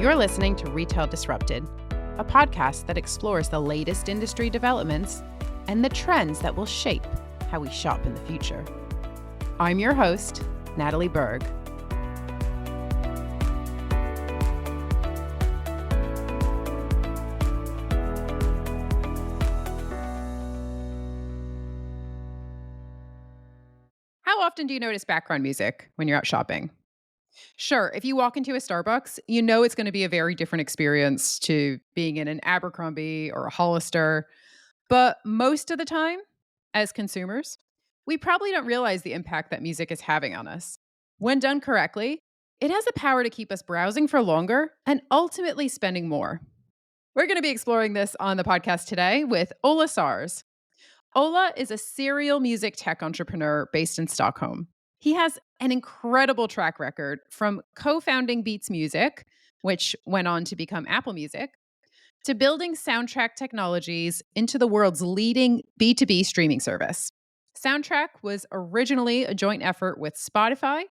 You're listening to Retail Disrupted, a podcast that explores the latest industry developments and the trends that will shape how we shop in the future. I'm your host, Natalie Berg. How often do you notice background music when you're out shopping? Sure, if you walk into a Starbucks, you know it's going to be a very different experience to being in an Abercrombie or a Hollister. But most of the time, as consumers, we probably don't realize the impact that music is having on us. When done correctly, it has the power to keep us browsing for longer and ultimately spending more. We're going to be exploring this on the podcast today with Ola Sars. Ola is a serial music tech entrepreneur based in Stockholm. He has an incredible track record from co-founding Beats Music, which went on to become Apple Music, to building Soundtrack Technologies into the world's leading B2B streaming service. Soundtrack was originally a joint effort with Spotify,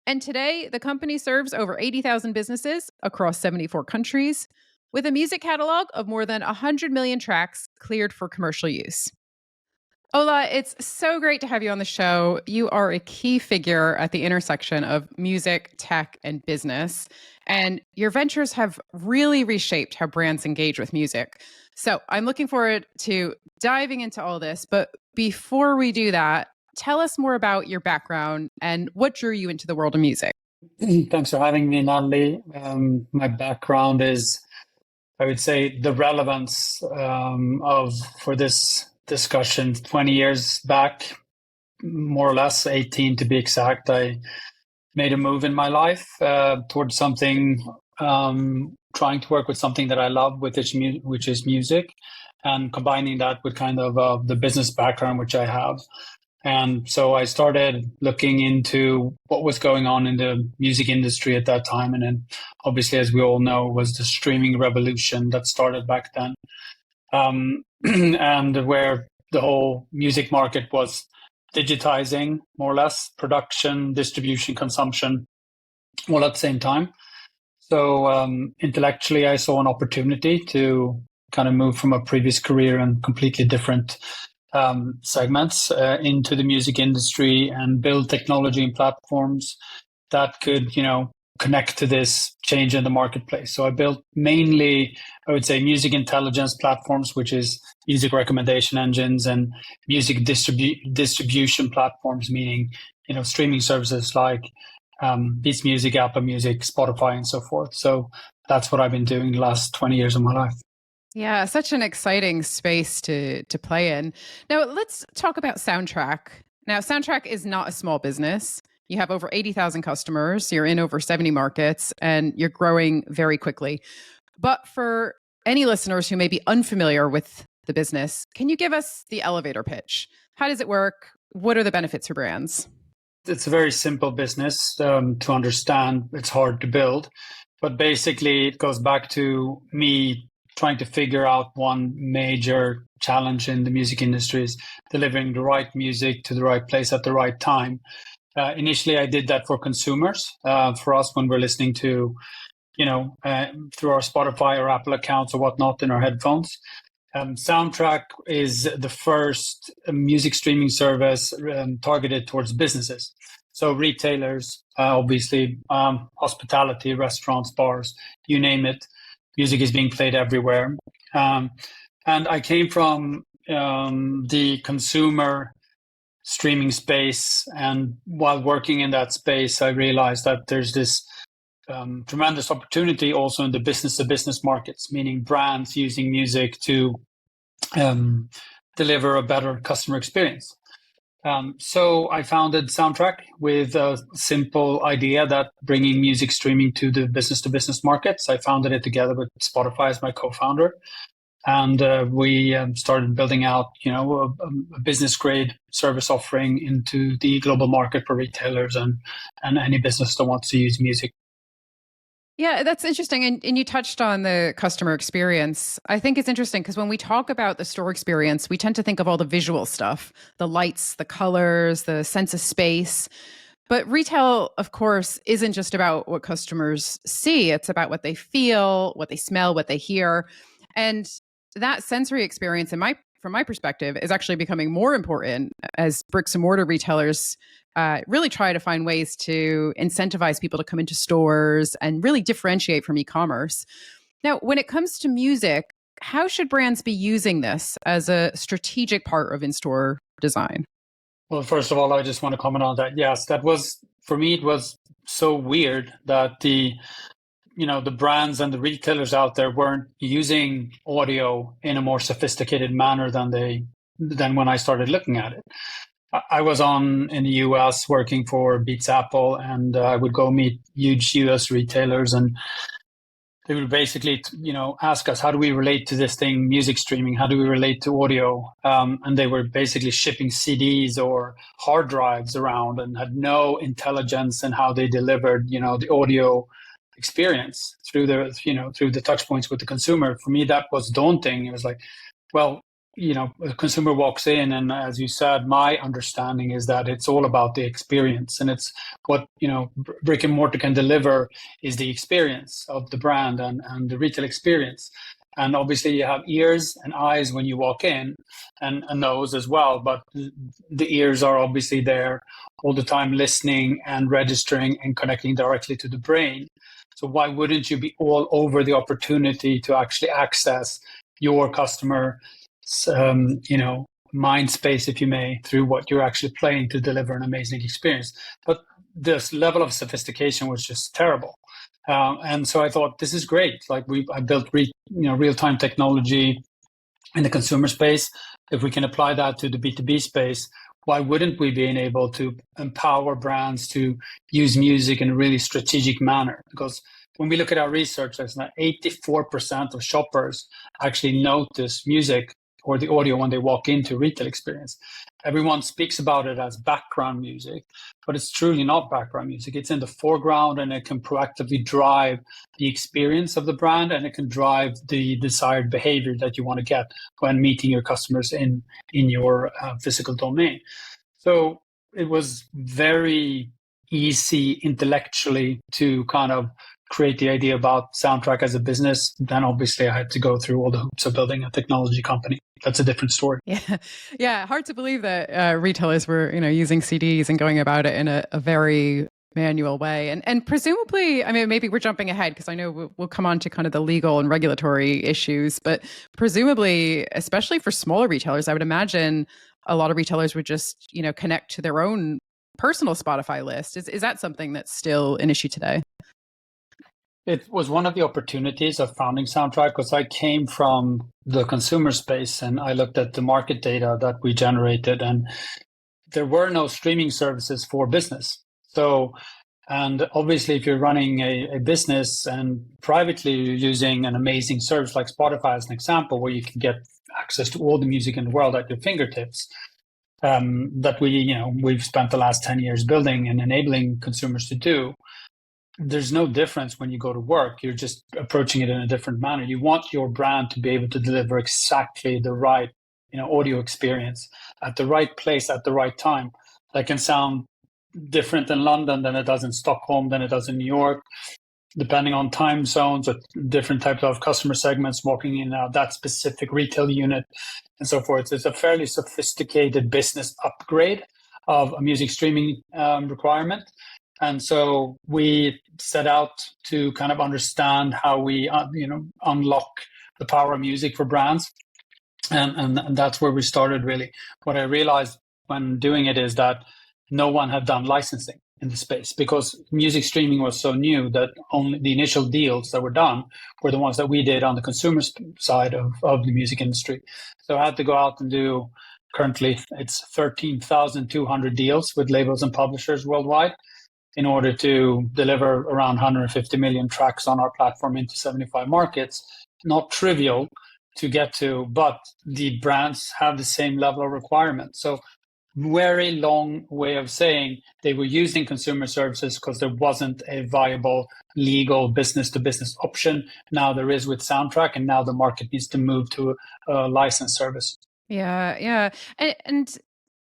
and today the company serves over 80,000 businesses across 74 countries, with a music catalog of more than 100 million tracks cleared for commercial use. Ola, it's so great to have you on the show. You are a key figure at the intersection of music, tech, and business. And your ventures have really reshaped how brands engage with music. So I'm looking forward to diving into all this. But before we do that, tell us more about your background and what drew you into the world of music. Thanks for having me, Natalie. My background is, I would say, the relevance for this discussion 20 years back, more or less 18 to be exact. I made a move in my life towards something, trying to work with something that I love, which is music, and combining that with kind of the business background which I have. And so I started looking into what was going on in the music industry at that time. And then obviously, as we all know, was the streaming revolution that started back then. And where the whole music market was digitizing, more or less, production, distribution, consumption, all at the same time. So intellectually, I saw an opportunity to kind of move from a previous career and completely different segments into the music industry and build technology and platforms that could, connect to this change in the marketplace. So I built mainly, I would say, music intelligence platforms, which is music recommendation engines, and music distribution platforms, meaning, streaming services like Beats Music, Apple Music, Spotify, and so forth. So that's what I've been doing the last 20 years of my life. Yeah, such an exciting space to play in. Now, let's talk about Soundtrack. Now, Soundtrack is not a small business. You have over 80,000 customers, you're in over 70 markets, and you're growing very quickly. But for any listeners who may be unfamiliar with the business, can you give us the elevator pitch? How does it work? What are the benefits for brands? It's a very simple business to understand. It's hard to build. But basically, it goes back to me trying to figure out one major challenge in the music industry is delivering the right music to the right place at the right time. Initially, I did that for consumers. For us, when we're listening to, through our Spotify or Apple accounts or whatnot in our headphones. Soundtrack is the first music streaming service targeted towards businesses. So retailers, obviously, hospitality, restaurants, bars, you name it. Music is being played everywhere. And I came from the consumer streaming space. And while working in that space, I realized that there's this tremendous opportunity also in the business-to-business markets, meaning brands using music to deliver a better customer experience. So I founded Soundtrack with a simple idea that bringing music streaming to the business-to-business markets. I founded it together with Spotify as my co-founder. And we started building out, a business-grade service offering into the global market for retailers and any business that wants to use music. Yeah, that's interesting. And you touched on the customer experience. I think it's interesting because when we talk about the store experience, we tend to think of all the visual stuff, the lights, the colors, the sense of space. But retail, of course, isn't just about what customers see, it's about what they feel, what they smell, what they hear. And that sensory experience, from my perspective, is actually becoming more important as bricks and mortar retailers really try to find ways to incentivize people to come into stores and really differentiate from e-commerce. Now, when it comes to music, how should brands be using this as a strategic part of in-store design? Well, first of all, I just want to comment on that. Yes, that was, for me, it was so weird that the brands and the retailers out there weren't using audio in a more sophisticated manner than when I started looking at it. I was in the US working for Beats Apple, and I would go meet huge US retailers, and they would basically, ask us, how do we relate to this thing, music streaming? How do we relate to audio? And they were basically shipping CDs or hard drives around and had no intelligence in how they delivered, the audio experience through the touch points with the consumer. For me, that was daunting. It was like, well, a consumer walks in, and as you said, my understanding is that it's all about the experience, and it's what brick and mortar can deliver is the experience of the brand and the retail experience. And obviously, you have ears and eyes when you walk in, and a nose as well. But the ears are obviously there all the time, listening and registering and connecting directly to the brain. So why wouldn't you be all over the opportunity to actually access your customer mind space, if you may, through what you're actually playing to deliver an amazing experience? But this level of sophistication was just terrible. And so I thought, this is great. Like I built real-time technology in the consumer space. If we can apply that to the B2B space, why wouldn't we be able to empower brands to use music in a really strategic manner? Because when we look at our research, there's now 84% of shoppers actually notice music or the audio when they walk into retail experience. Everyone speaks about it as background music, but it's truly not background music. It's in the foreground, and it can proactively drive the experience of the brand, and it can drive the desired behavior that you want to get when meeting your customers in your physical domain. So it was very easy intellectually to kind of create the idea about soundtrack as a business. Then obviously I had to go through all the hoops of building a technology company. That's a different story. Yeah, yeah. Hard to believe that retailers were, using CDs and going about it in a very manual way. And presumably, I mean, maybe we're jumping ahead because I know we'll come on to kind of the legal and regulatory issues, but presumably, especially for smaller retailers, I would imagine a lot of retailers would just, connect to their own personal Spotify list. Is that something that's still an issue today? It was one of the opportunities of founding Soundtrack, because I came from the consumer space and I looked at the market data that we generated, and there were no streaming services for business. So, and obviously, if you're running a business and privately you're using an amazing service like Spotify as an example, where you can get access to all the music in the world at your fingertips, that we've spent the last 10 years building and enabling consumers to do. There's no difference when you go to work. You're just approaching it in a different manner. You want your brand to be able to deliver exactly the right, audio experience at the right place at the right time. That can sound different in London than it does in Stockholm, than it does in New York, depending on time zones or different types of customer segments walking in and out that specific retail unit and so forth. So it's a fairly sophisticated business upgrade of a music streaming requirement. And so we set out to kind of understand how we, unlock the power of music for brands. And that's where we started, really. What I realized when doing it is that no one had done licensing in the space, because music streaming was so new that only the initial deals that were done were the ones that we did on the consumer side of the music industry. So I had to go out and do, currently it's 13,200 deals with labels and publishers worldwide, in order to deliver around 150 million tracks on our platform into 75 markets. Not trivial to get to, but the brands have the same level of requirement. So very long way of saying they were using consumer services because there wasn't a viable legal business-to-business option. Now there is with Soundtrack, and now the market needs to move to a licensed service. Yeah, yeah. And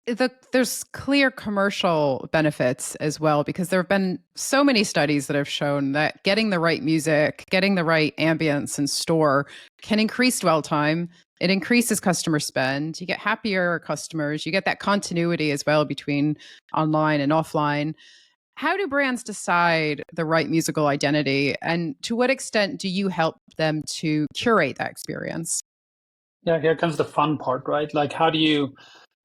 There's clear commercial benefits as well, because there have been so many studies that have shown that getting the right music, getting the right ambience in store can increase dwell time. It increases customer spend. You get happier customers. You get that continuity as well between online and offline. How do brands decide the right musical identity? And to what extent do you help them to curate that experience? Yeah, here comes the fun part, right? Like, how do you,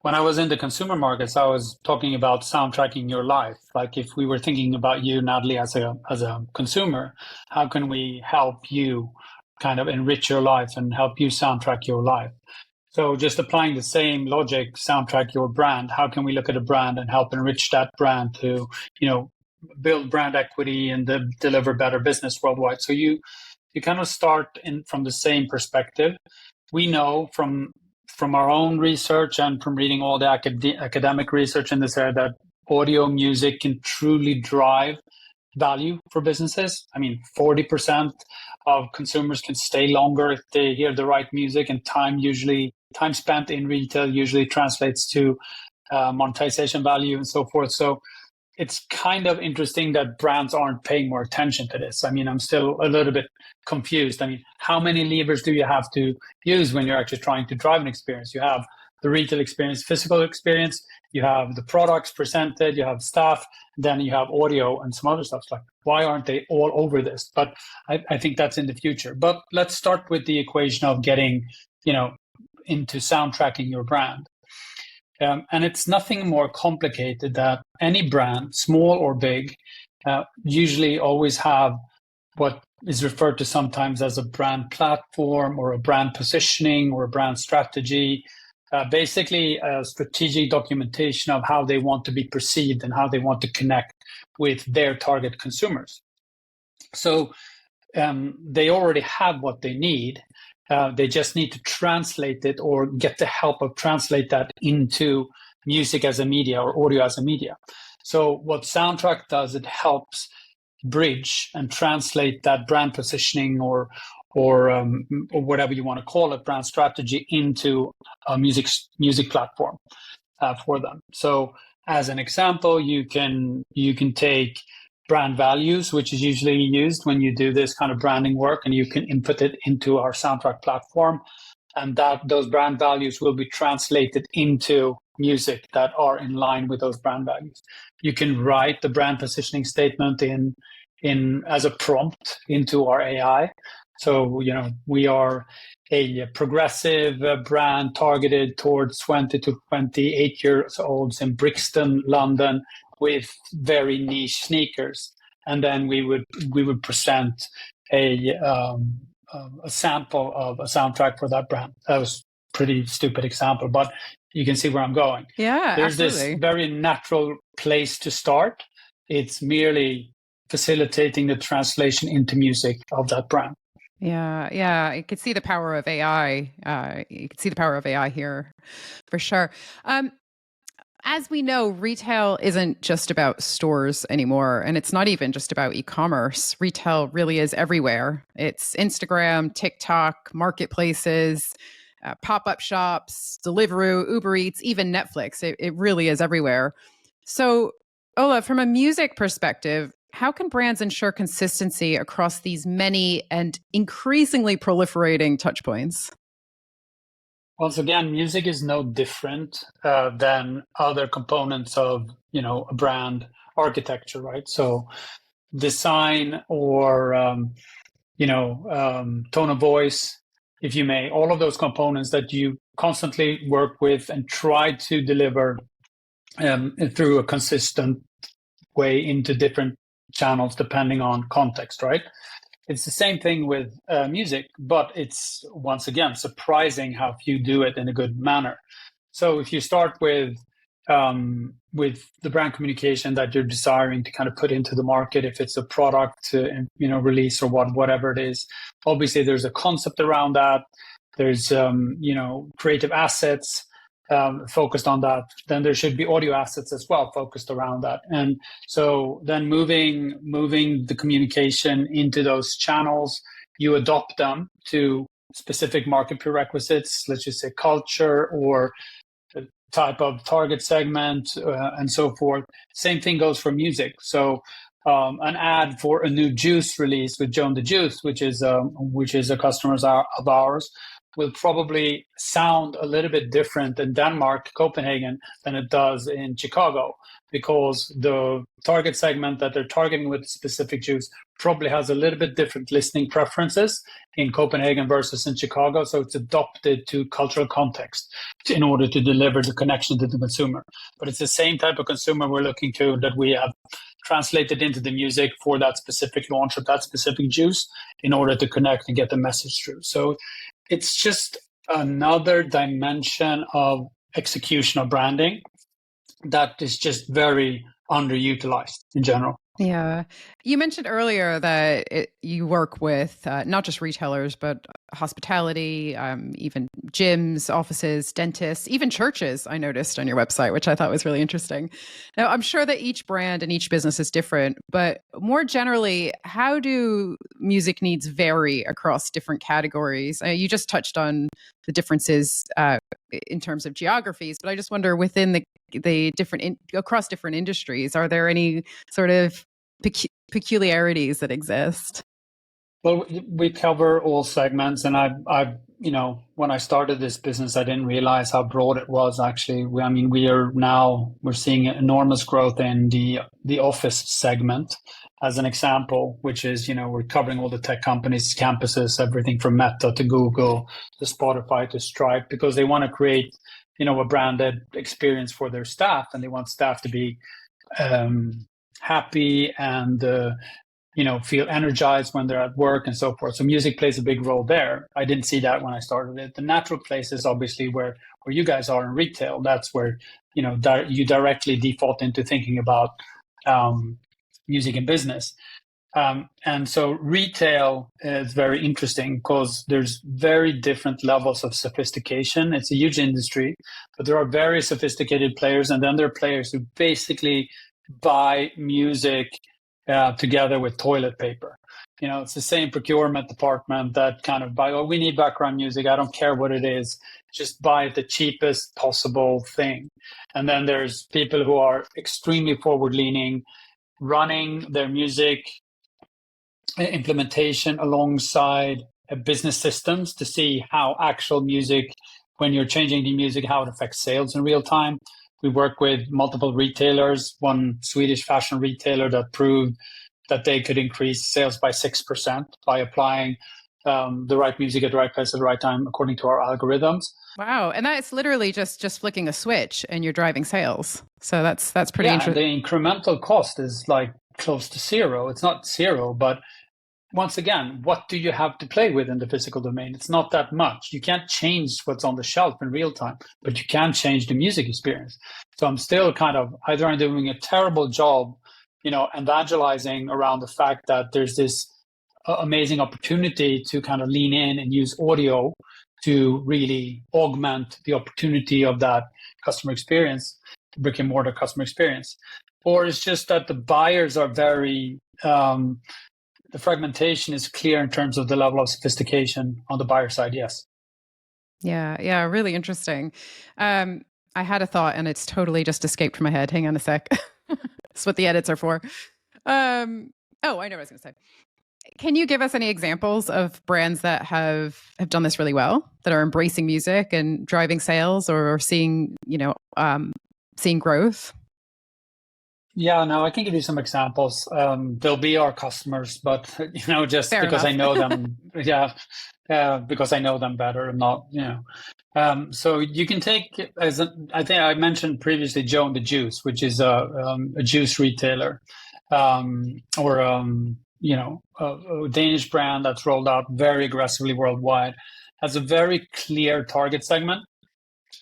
when I was in the consumer markets, I was talking about soundtracking your life. Like, if we were thinking about you, Natalie, as a consumer, how can we help you kind of enrich your life and help you soundtrack your life? So, just applying the same logic, soundtrack your brand. How can we look at a brand and help enrich that brand to, you know, build brand equity and deliver better business worldwide? So you kind of start in from the same perspective. We know from our own research and from reading all the academic research in this area that audio music can truly drive value for businesses. I mean, 40% of consumers can stay longer if they hear the right music, and time spent in retail usually translates to monetization value and so forth. So it's kind of interesting that brands aren't paying more attention to this. I mean, I'm still a little bit confused. I mean, how many levers do you have to use when you're actually trying to drive an experience? You have the retail experience, physical experience, you have the products presented, you have staff, then you have audio and some other stuff. Like, why aren't they all over this? But I think that's in the future. But let's start with the equation of getting, you know, into soundtracking your brand. And it's nothing more complicated that any brand, small or big, usually always have what is referred to sometimes as a brand platform or a brand positioning or a brand strategy, basically a strategic documentation of how they want to be perceived and how they want to connect with their target consumers. So they already have what they need. They just need to translate it or get the help of translate that into music as a media or audio as a media. So what Soundtrack does, it helps bridge and translate that brand positioning or whatever you want to call it, brand strategy, into a music platform for them. So as an example, you can take brand values, which is usually used when you do this kind of branding work, and you can input it into our Soundtrack platform, and that those brand values will be translated into music that are in line with those brand values. You can write the brand positioning statement in as a prompt into our AI. So, you know, we are a progressive brand targeted towards 20 to 28 years olds in Brixton, London, with very niche sneakers, and then we would present a sample of a soundtrack for that brand. That was a pretty stupid example, but you can see where I'm going. Yeah, There's this absolutely. very natural place to start. It's merely facilitating the translation into music of that brand. Yeah, yeah. I could see the power of AI. You could see the power of AI here for sure. Um, as we know, retail isn't just about stores anymore, and it's not even just about e-commerce. Retail really is everywhere. It's Instagram, TikTok, marketplaces, pop-up shops, Deliveroo, Uber Eats, even Netflix. It really is everywhere. So, Ola, from a music perspective, how can brands ensure consistency across these many and increasingly proliferating touch points? Once again, music is no different than other components of, you know, a brand architecture, right? So design or tone of voice, if you may, all of those components that you constantly work with and try to deliver through a consistent way into different channels depending on context, right? It's the same thing with music, but it's once again surprising how few do it in a good manner. So if you start with the brand communication that you're desiring to kind of put into the market, if it's a product to, release or whatever it is, obviously there's a concept around that. There's creative assets focused on that. Then there should be audio assets as well focused around that. And so then moving the communication into those channels, you adopt them to specific market prerequisites, let's just say culture or type of target segment, and so forth. Same thing goes for music. So an ad for a new juice release with Joan the Juice, which is a customer of ours, will probably sound a little bit different in Denmark, Copenhagen, than it does in Chicago, because the target segment that they're targeting with specific juice probably has a little bit different listening preferences in Copenhagen versus in Chicago. So it's adopted to cultural context in order to deliver the connection to the consumer. But it's the same type of consumer we're looking to that we have translated into the music for that specific launch of that specific juice in order to connect and get the message through. So it's just another dimension of execution of branding that is just very underutilized in general. Yeah. You mentioned earlier that you work with not just retailers, but hospitality, even gyms, offices, dentists, even churches, I noticed on your website, which I thought was really interesting. Now, I'm sure that each brand and each business is different, but more generally, how do music needs vary across different categories? You just touched on the differences in terms of geographies, but I just wonder within the different across different industries, are there any sort of peculiarities that exist? Well, we cover all segments, and when I started this business, I didn't realize how broad it was. Actually, we're seeing enormous growth in the office segment, as an example, which is we're covering all the tech companies, campuses, everything from Meta to Google to Spotify to Stripe, because they want to create a branded experience for their staff, and they want staff to be happy and feel energized when they're at work and so forth. So music plays a big role there. I didn't see that when I started it. The natural place is obviously where you guys are in retail. That's where you directly default into thinking about music and business. And so retail is very interesting because there's very different levels of sophistication. It's a huge industry, but there are very sophisticated players, and then there are players who basically buy music together with toilet paper. It's the same procurement department that kind of buy, we need background music. I don't care what it is. Just buy the cheapest possible thing. And then there's people who are extremely forward-leaning, running their music implementation alongside business systems to see how actual music, when you're changing the music, how it affects sales in real time. We work with multiple retailers, one Swedish fashion retailer that proved that they could increase sales by 6% by applying the right music at the right place at the right time, according to our algorithms. Wow. And that's literally just flicking a switch and you're driving sales. So that's pretty interesting. The incremental cost is like close to zero. It's not zero, but once again, what do you have to play with in the physical domain? It's not that much. You can't change what's on the shelf in real time, but you can change the music experience. So I'm still either I'm doing a terrible job, evangelizing around the fact that there's this amazing opportunity to kind of lean in and use audio to really augment the opportunity of that customer experience, brick and mortar customer experience. Or it's just that the buyers are very, the fragmentation is clear in terms of the level of sophistication on the buyer side, yes. Yeah, really interesting. I had a thought and it's totally just escaped from my head. Hang on a sec. That's what the edits are for. I know what I was going to say. Can you give us any examples of brands that have done this really well, that are embracing music and driving sales or seeing, seeing growth? Yeah, no, I can give you some examples. They'll be our customers, but just Fair because enough. I know them, because I know them better, and not, So you can take I think I mentioned previously Joan the Juice, which is a juice retailer, or a Danish brand that's rolled out very aggressively worldwide, has a very clear target segment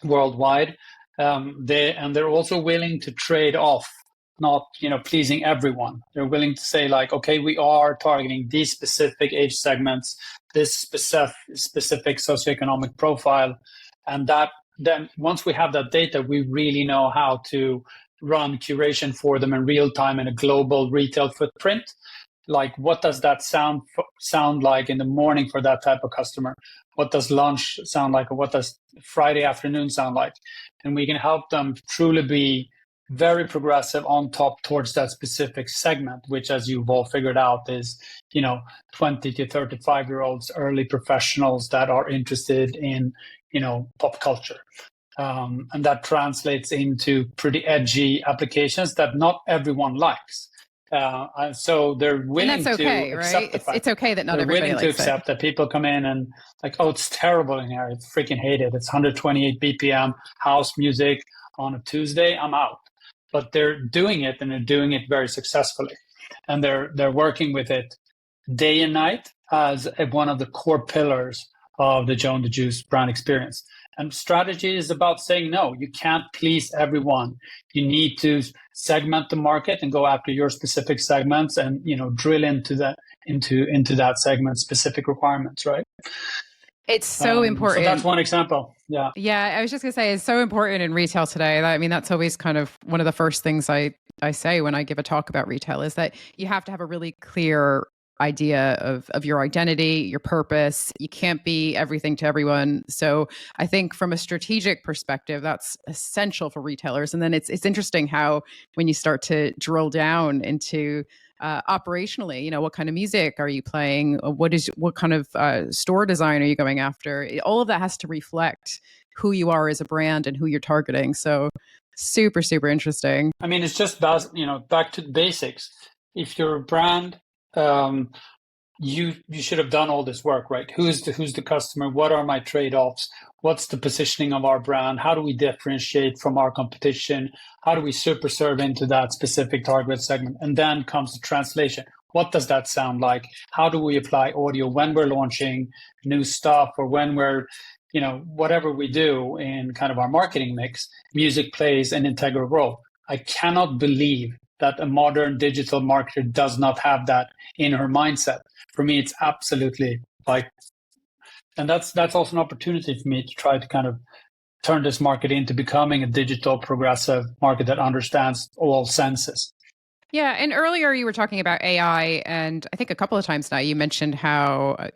worldwide. They're also willing to trade off, not pleasing everyone. They're willing to say like, okay, we are targeting these specific age segments, this specific socioeconomic profile, and that then once we have that data, we really know how to run curation for them in real time in a global retail footprint like what does that sound like in the morning for that type of customer? What does lunch sound like, or what does Friday afternoon sound like? And we can help them truly be very progressive on top towards that specific segment, which, as you've all figured out, is 20 to 35-year-olds, early professionals that are interested in pop culture. And that translates into pretty edgy applications that not everyone likes. And so they're And that's willing to okay, right? accept the It's fact. okay that not They're everybody willing to likes it. accept that people come in and like, oh, it's terrible in here. I freaking hate it. It's 128 BPM house music on a Tuesday. I'm out. But they're doing it, and they're doing it very successfully. And they're working with it day and night as one of the core pillars of the Joe and the Juice brand experience. And strategy is about saying no. You can't please everyone. You need to segment the market and go after your specific segments, and drill into that segment specific requirements, right? It's so So that's important. one example. Yeah. Yeah, I was just gonna say it's so important in retail today. I mean, that's always kind of one of the first things I say when I give a talk about retail is that you have to have a really clear idea of your identity, your purpose. You can't be everything to everyone. So I think from a strategic perspective, that's essential for retailers. And then it's interesting how when you start to drill down into operationally, what kind of music are you playing? What kind of store design are you going after? All of that has to reflect who you are as a brand and who you're targeting. So super, super interesting. I mean, it's just back to the basics. If you're a brand, um, you should have done all this work, right? Who's the customer? What are my trade-offs? What's the positioning of our brand? How do we differentiate from our competition? How do we super serve into that specific target segment? And then comes the translation. What does that sound like? How do we apply audio when we're launching new stuff, or when we're whatever we do in kind of our marketing mix? Music plays an integral role. I cannot believe that a modern digital marketer does not have that in her mindset. For me, it's absolutely like, and that's also an opportunity for me to try to kind of turn this market into becoming a digital progressive market that understands all senses. Yeah, and earlier you were talking about AI, and I think a couple of times now you mentioned how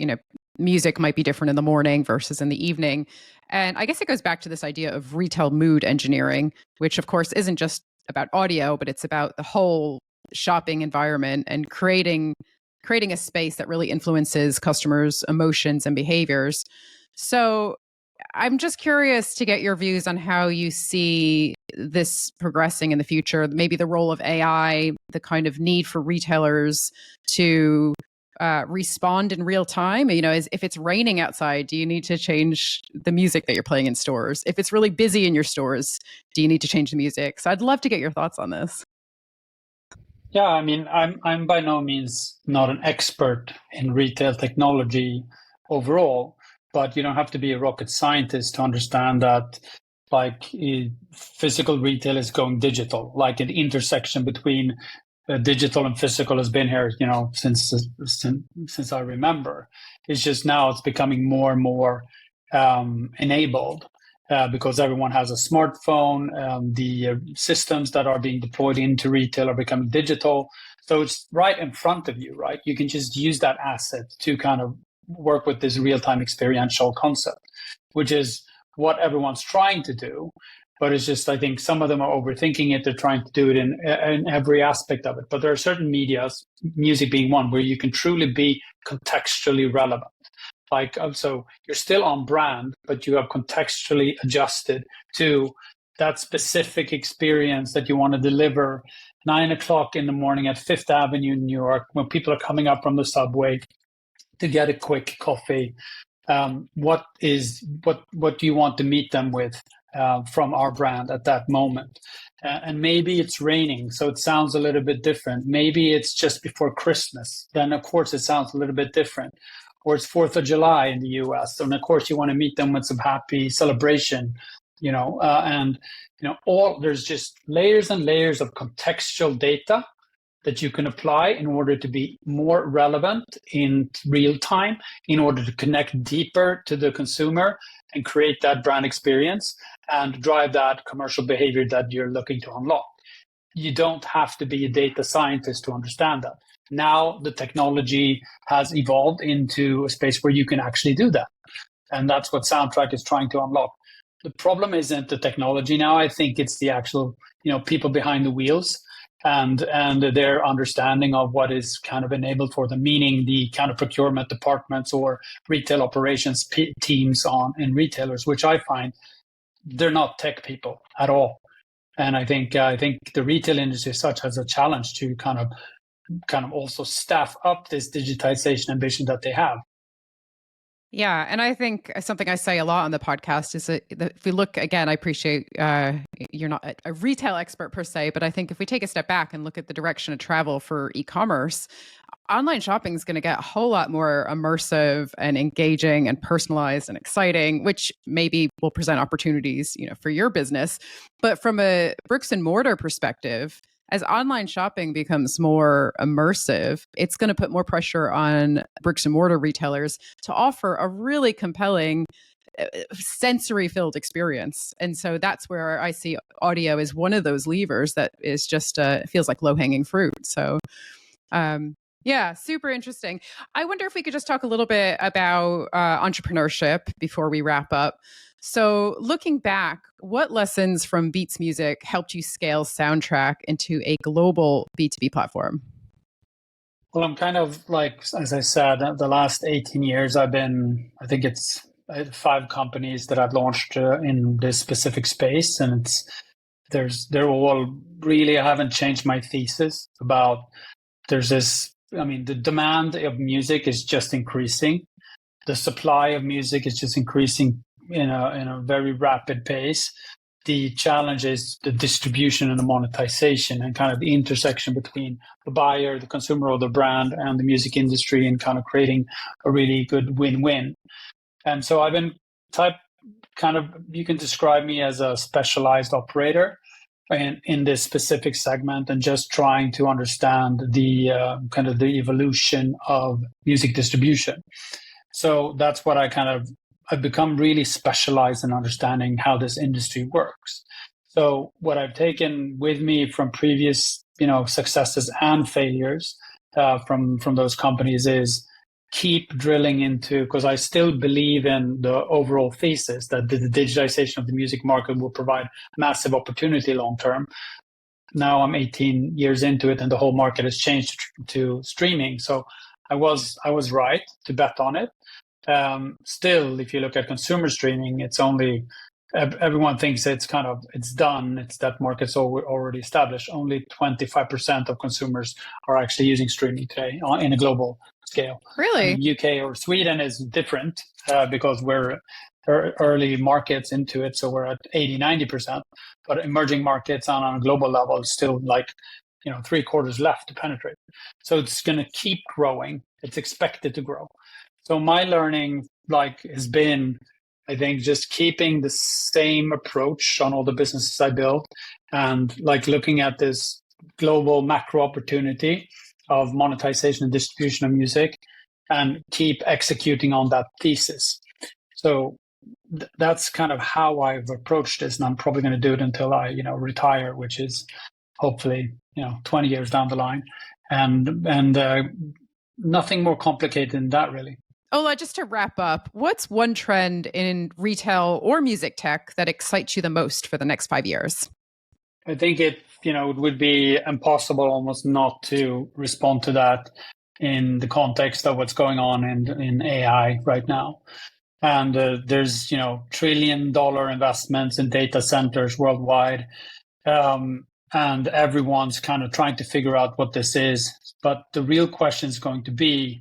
music might be different in the morning versus in the evening. And I guess it goes back to this idea of retail mood engineering, which of course isn't just about audio, but it's about the whole shopping environment and creating a space that really influences customers' emotions and behaviors. So I'm just curious to get your views on how you see this progressing in the future, maybe the role of AI, the kind of need for retailers to respond in real time. If it's raining outside, do you need to change the music that you're playing in stores? If it's really busy in your stores, do you need to change the music? So I'd love to get your thoughts on this. Yeah, I mean, I'm by no means not an expert in retail technology overall, but you don't have to be a rocket scientist to understand that, like, physical retail is going digital. Like, an intersection between digital and physical has been here, since I remember. It's just now it's becoming more and more enabled. Because everyone has a smartphone. The systems that are being deployed into retail are becoming digital. So it's right in front of you, right? You can just use that asset to kind of work with this real-time experiential concept, which is what everyone's trying to do. But it's just, I think some of them are overthinking it. They're trying to do it in every aspect of it. But there are certain medias, music being one, where you can truly be contextually relevant. Like, so you're still on brand, but you have contextually adjusted to that specific experience that you want to deliver 9 o'clock in the morning at Fifth Avenue in New York, when people are coming up from the subway to get a quick coffee. What do you want to meet them with from our brand at that moment? And maybe it's raining, so it sounds a little bit different. Maybe it's just before Christmas, then of course it sounds a little bit different. Or it's 4th of July in the US, and of course you want to meet them with some happy celebration, and all there's just layers and layers of contextual data that you can apply in order to be more relevant in real time, in order to connect deeper to the consumer and create that brand experience and drive that commercial behavior that you're looking to unlock. You don't have to be a data scientist to understand that. Now the technology has evolved into a space where you can actually do that. And that's what Soundtrack is trying to unlock. The problem isn't the technology now. I think it's the actual, people behind the wheels and their understanding of what is kind of enabled for them, meaning the kind of procurement departments or retail operations teams in retailers, which I find they're not tech people at all. And I think the retail industry as such has a challenge to kind of also staff up this digitization ambition that they have. Yeah, and I think something I say a lot on the podcast is that if we look again, I appreciate you're not a retail expert per se, but I think if we take a step back and look at the direction of travel for e-commerce, online shopping is going to get a whole lot more immersive and engaging and personalized and exciting, which maybe will present opportunities, for your business. But from a bricks and mortar perspective, as online shopping becomes more immersive, it's going to put more pressure on bricks and mortar retailers to offer a really compelling sensory filled experience. And so that's where I see audio as one of those levers that is just feels like low hanging fruit. So yeah, super interesting. I wonder if we could just talk a little bit about entrepreneurship before we wrap up. So, looking back, what lessons from Beats Music helped you scale Soundtrack into a global B2B platform? Well, I'm kind of like, as I said, the last 18 years, I think it's 5 companies that I've launched in this specific space. And they're all really, I haven't changed my thesis about the demand of music is just increasing. The supply of music is just increasing in a very rapid pace. The challenge is the distribution and the monetization and kind of the intersection between the buyer, the consumer or the brand and the music industry and kind of creating a really good win-win. And so I've been you can describe me as a specialized operator in this specific segment and just trying to understand the kind of the evolution of music distribution. So that's what I've become really specialized in understanding how this industry works. So what I've taken with me from previous, successes and failures from those companies is keep drilling into, because I still believe in the overall thesis that the digitization of the music market will provide massive opportunity long term. Now I'm 18 years into it, and the whole market has changed to streaming. So I was right to bet on it. Still, if you look at consumer streaming, it's only everyone thinks it's done. It's that market's already established. Only 25% of consumers are actually using streaming today in a global scale. Really? UK or Sweden is different because we're early markets into it, so we're at 80-90%. But emerging markets on a global level is still like 3/4 left to penetrate. So it's going to keep growing. It's expected to grow. So my learning has been, I think, just keeping the same approach on all the businesses I built and looking at this global macro opportunity of monetization and distribution of music and keep executing on that thesis. So that's kind of how I've approached this, and I'm probably going to do it until I retire, which is hopefully 20 years down the line, and nothing more complicated than that, really. Ola, just to wrap up, what's one trend in retail or music tech that excites you the most for the next 5 years? I think it would be impossible almost not to respond to that in the context of what's going on in AI right now. And there's $1 trillion investments in data centers worldwide. And everyone's kind of trying to figure out what this is. But the real question is going to be,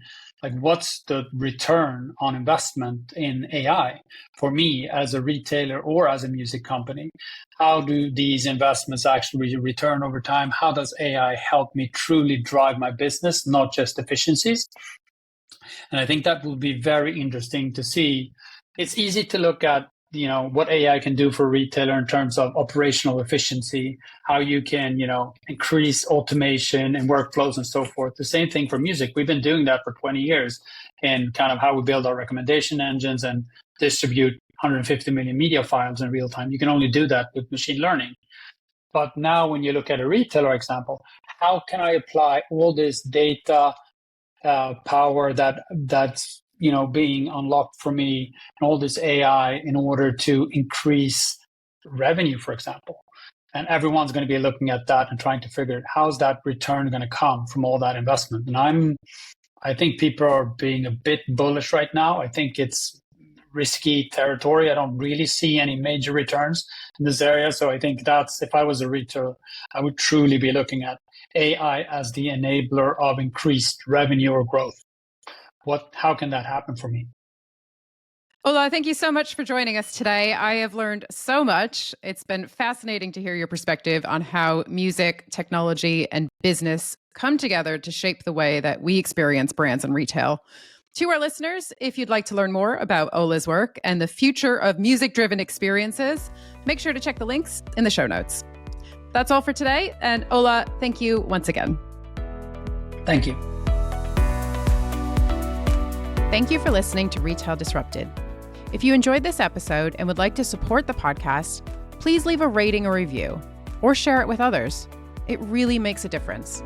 what's the return on investment in AI for me as a retailer or as a music company? How do these investments actually return over time? How does AI help me truly drive my business, not just efficiencies? And I think that will be very interesting to see. It's easy to look at what AI can do for a retailer in terms of operational efficiency, how you can, increase automation and workflows and so forth. The same thing for music. We've been doing that for 20 years in kind of how we build our recommendation engines and distribute 150 million media files in real time. You can only do that with machine learning. But now when you look at a retailer example, how can I apply all this data power that's being unlocked for me, and all this AI in order to increase revenue, for example? And everyone's going to be looking at that and trying to figure out how's that return going to come from all that investment. And I think people are being a bit bullish right now. I think it's risky territory. I don't really see any major returns in this area. So I think that's, if I was a retailer, I would truly be looking at AI as the enabler of increased revenue or growth. How can that happen for me? Ola, thank you so much for joining us today. I have learned so much. It's been fascinating to hear your perspective on how music, technology, and business come together to shape the way that we experience brands and retail. To our listeners, if you'd like to learn more about Ola's work and the future of music-driven experiences, make sure to check the links in the show notes. That's all for today. And Ola, thank you once again. Thank you. Thank you for listening to Retail Disrupted. If you enjoyed this episode and would like to support the podcast, please leave a rating or review or share it with others. It really makes a difference.